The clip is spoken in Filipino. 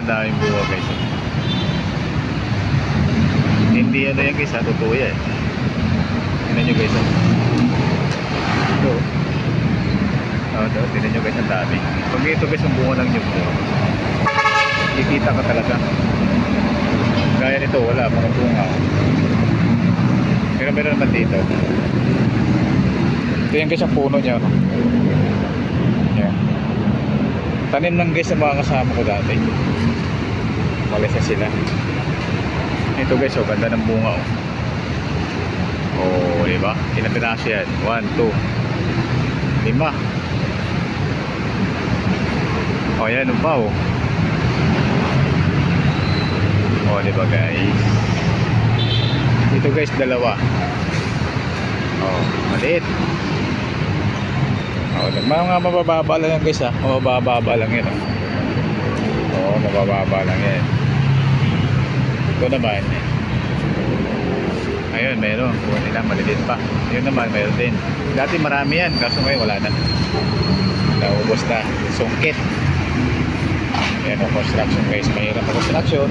daming bunga guys. Hindi ano yan guys ha, totoo yan. Tingnan nyo guys. Ito. Ito, tingnan nyo guys, ang dami. Pag ito guys, ang bunga ng nyug mo, kikita ka talaga. Gaya nito, wala, mga bunga. Pero meron naman dito. Ito yan guys, ang puno niya. Yan. Tanim lang guys ang mga kasama ko dati. Malis na sila. Ito guys, oh, ganda ng bunga oh. Oh, diba? Ilang pinaso yan? 1, 2, 5. Oh, yan, ano pa oh. Oh, diba guys? Ito guys, dalawa. Oh, maliit. Oh, mga mabababa lang yan guys ha. Mabababa lang yan oh. Oh, mabababa lang yan. Ito naman. Ayun, meron. Kuha nila, maliliit pa. Yun naman, meron din. Dati marami yan, kaso ngayon wala na. Naubos na. Sungkit. Yan ang construction guys. Mahirap ang construction.